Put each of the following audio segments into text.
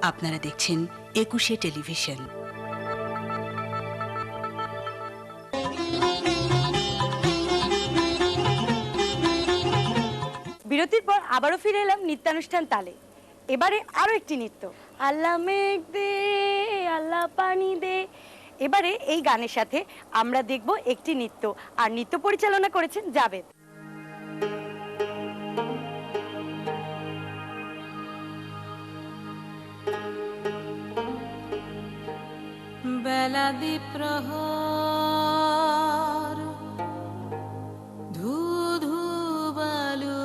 আপনারা দেখছেন ২১শে টেলিভিশন। বিরতির পর আবারও ফিরে এলাম নৃত্যানুষ্ঠান তালে। এবারে আরো একটি নৃত্য, আল্লাহ মেঘ দে আল্লাহ পানি দে। এবারে এই গানের সাথে আমরা দেখব একটি নৃত্য, আর নৃত্য পরিচালনা করেছেন জাভেদ। বেলা প্রহর ধু ধু বালু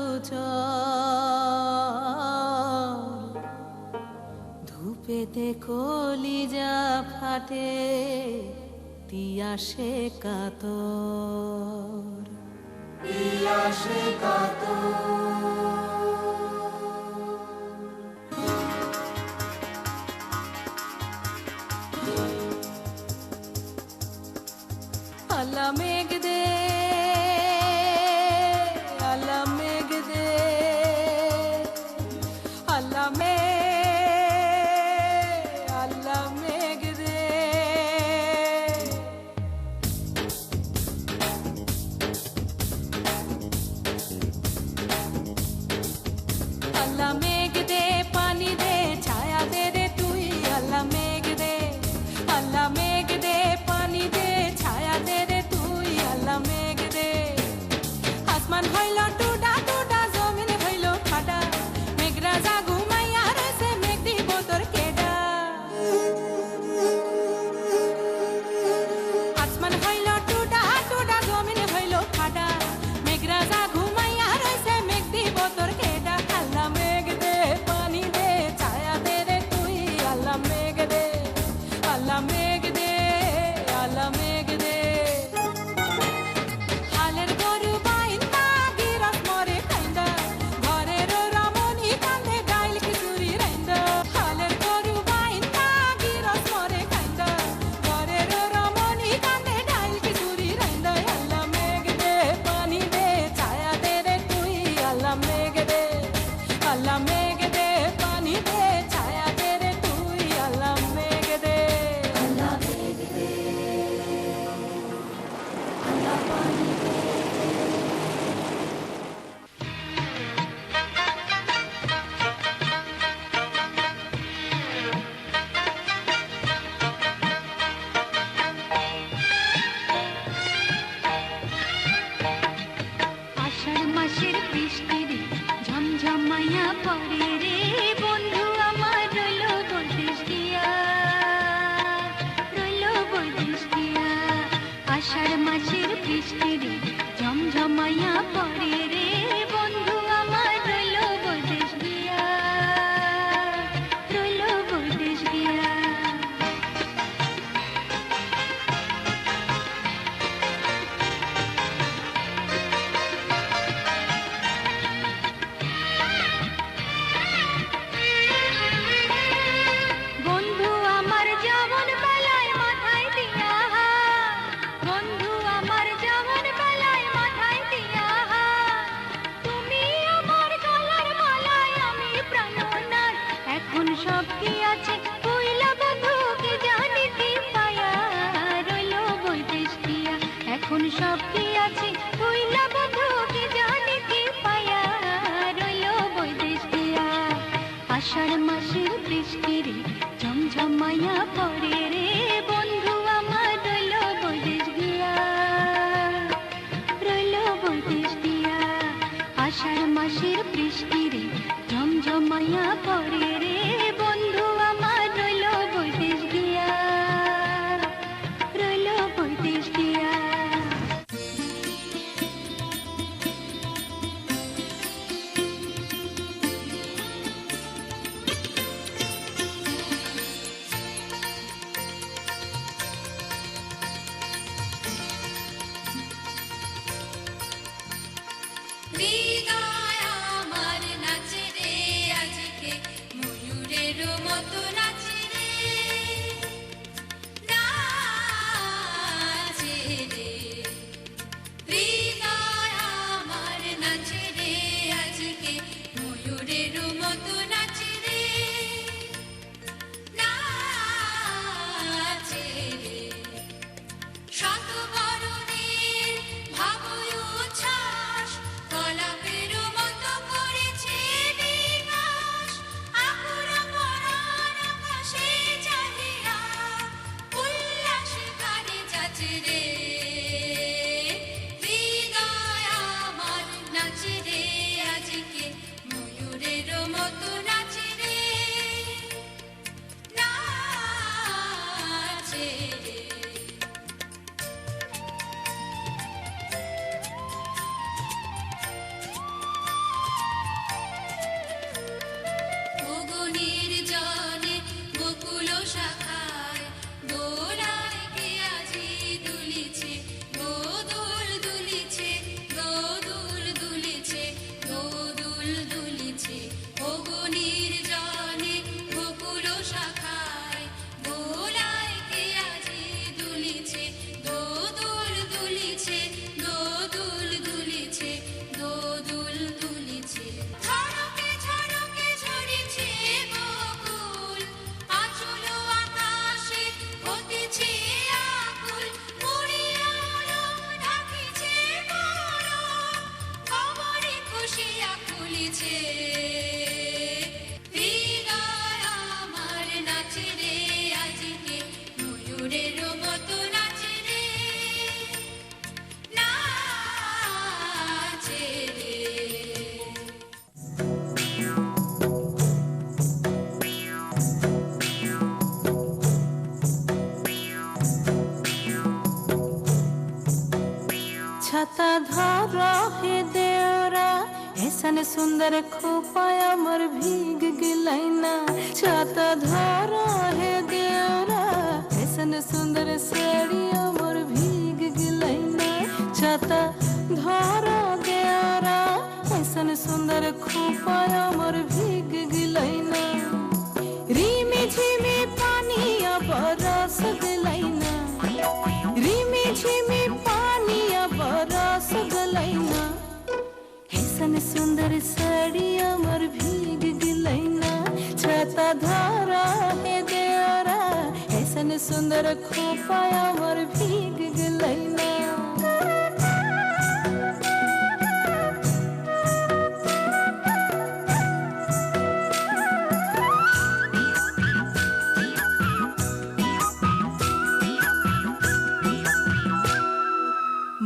ধূপেতে কলিজা ফাটে তিয়াসে কাতর তিয়াসে কাতর। আল্লাহ মেঘ দে আল্লাহ মেঘ দে আল্লাহ মেঘ দে। আল্লাহ মেঘ দে পানি দে ছায়া দে রে তুই। আল্লাহ মেঘ দে আল্লাহ মেঘ দে পানি দে ছায়া দে রে তুই। আল্লাহ মেঘ দে। আসমান হইল টুডা টুডা জমিন হইল খাডা মেঘ রাজা ঘুমাইয়া রয়েছে মেঘ দিব তোর কেডা। আসমান হইল টুডা টুডা জমিন হইল খাডা মেঘ রাজা ঘুমাইয়া রয়েছে মেঘ দিব তোর কেডা। আল্লাহ মেঘ দে পানি দে ছায়া দে রে তুই। আল্লাহ মেঘ দে আল্লাহ মেঘ দে আল্লাহ মেঘ দে। হালের গরু বাইন্দা গিরস মরে খাইন্দা ঘরের রমণী কান্দে ডাইল খিচুড়ি রাইন্দা। হালের গরু বাইন্দা গিরস মরে খাইন্দা ঘরের রমণী কান্দে ডাইল খিচুড়ি রাইন্দা। আল্লাহ মেঘ দে পানি দে ছায়া দে রে তুই। আল্লাহ মেঘ দে আল্লাহ মেঘ দে পানি দে ছায়া দে রে তুই। আল্লাহ মেঘ দে আল্লাহ মেঘ দে আল্লাহ পানি দে। আষাঢ় মাসের বৃষ্টি রে ঝমঝমাইয়া পড়ে রে বন্ধু আমার রইল বৈদেশ গিয়া রইল বৈদেশ গিয়া। আষাঢ় মাসের বৃষ্টি রে ঝমঝমাইয়া পড়ে রে বন্ধু আমার রইল বৈদেশ গিয়া রইল বৈদেশ গিয়া। বন্ধু আমার যৌবন বেলায় মাথায় দিয়া বন্ধু আমার যৌবন বেলায় মাথায় দিয়া তুমি আমার গলার মালায় আমি প্রাণনাথ। এখন সব কি আছে কইলা বন্ধু কি জানি কি পায়া রইল বৈদেশ গিয়া। এখন সব কি আছে কইলা বন্ধু কি জানি কি পায়া রইল বৈদেশ গিয়া। আষাঢ় মাসের বৃষ্টি রে ঝমঝমাইয়া পড়ে রে বন্ধু আমার রইল বৈদেশ গিয়া রইল বৈদেশ গিয়া। আষাঢ় মাসের বৃষ্টি রে ঝমঝমাইয়া পড়ে রে বন্ধু আমার রইল বৈদেশ গিয়া রইল বৈদেশ গিয়া। হৃদয় আমার নাচে রে আজকে ময়ূরের মতো নাচে রে নাচে রে। হৃদয় আমার নাচে রে আজকে ময়ূরের মতো নাচে রে। सुंदर खोपाय अमर भीग गिलैना छाता धरा है देवरा ऐसन सुंदर साड़ी अमर भीग गिलैना छाता धरा देवरा ऐसन सुंदर खोपाय अमर भीग गिलैना रिमी झिमी पानी बरस गलैना रिमी झिमी पानी बरस गलैना ऐसन सुंदर साड़ी अमर भीग गिलैना छाता धरा है देवरा ऐसन सुंदर खोपा अमर भीग गिलैना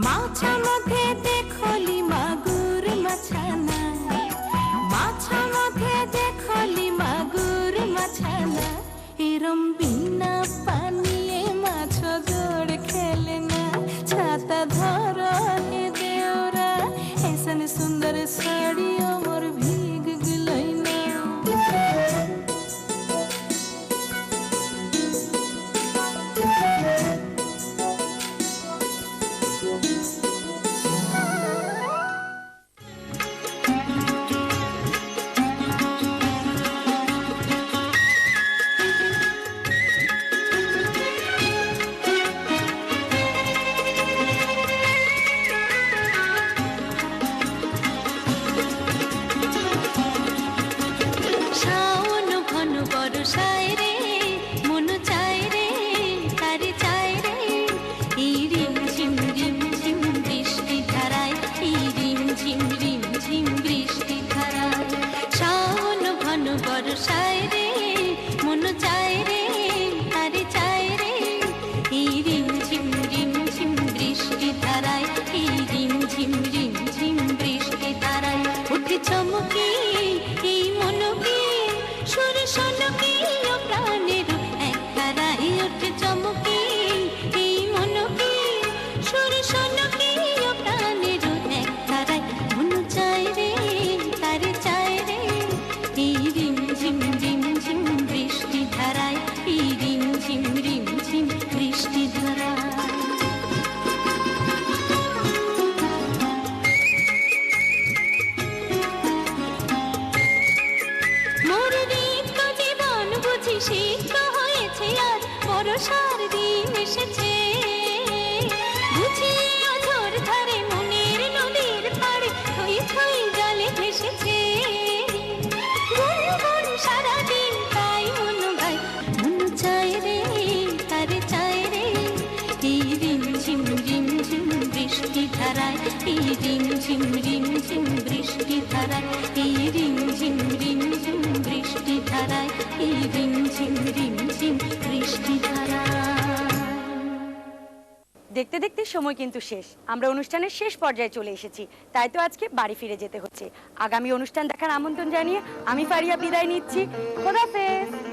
माछा मध्ये देखली मागुर माछाना माछा मध्ये देखली मागुर माछाना एरम बिना पानिए माछ जोड़ खेलना छाता धर हे देवरा ऐसन सुंदर साड़ी अमर भीग गिलैना চমকে এই মনকে সুর শোনকে প্রাণের এক তারাই ওঠে চমকে এই মনকে সুর শোনকে প্রাণের এক তারাই মন চাই রে তারে চাই রে এই রিম ঝিম বৃষ্টি ধারায় এই রিম ঝিম বৃষ্টি ধারায় বর্ষার দিন এসেছে বুঝি অঝোর ধারে মনের নদীর পাড়ে থই থই জলে ভেসেছে গুনগুন সারাদিন তাই মন ভাই মন চায় রে তারে চায় রে এই রিম ঝিম বৃষ্টি ধারায় এই রিম ঝিম বৃষ্টি ধারায় এই রিম ঝিম বৃষ্টি ধারায় এই রিম ঝিম বৃষ্টি ধারায়। দেখতে দেখতে সময় কিন্তু শেষ, আমরা অনুষ্ঠানের শেষ পর্যায়ে চলে এসেছি, তাই তো আজকে বাড়ি ফিরে যেতে হচ্ছে। আগামী অনুষ্ঠান দেখার আমন্ত্রণ জানিয়ে আমি ফারিয়া বিদায় নিচ্ছি। খোদাফেজ।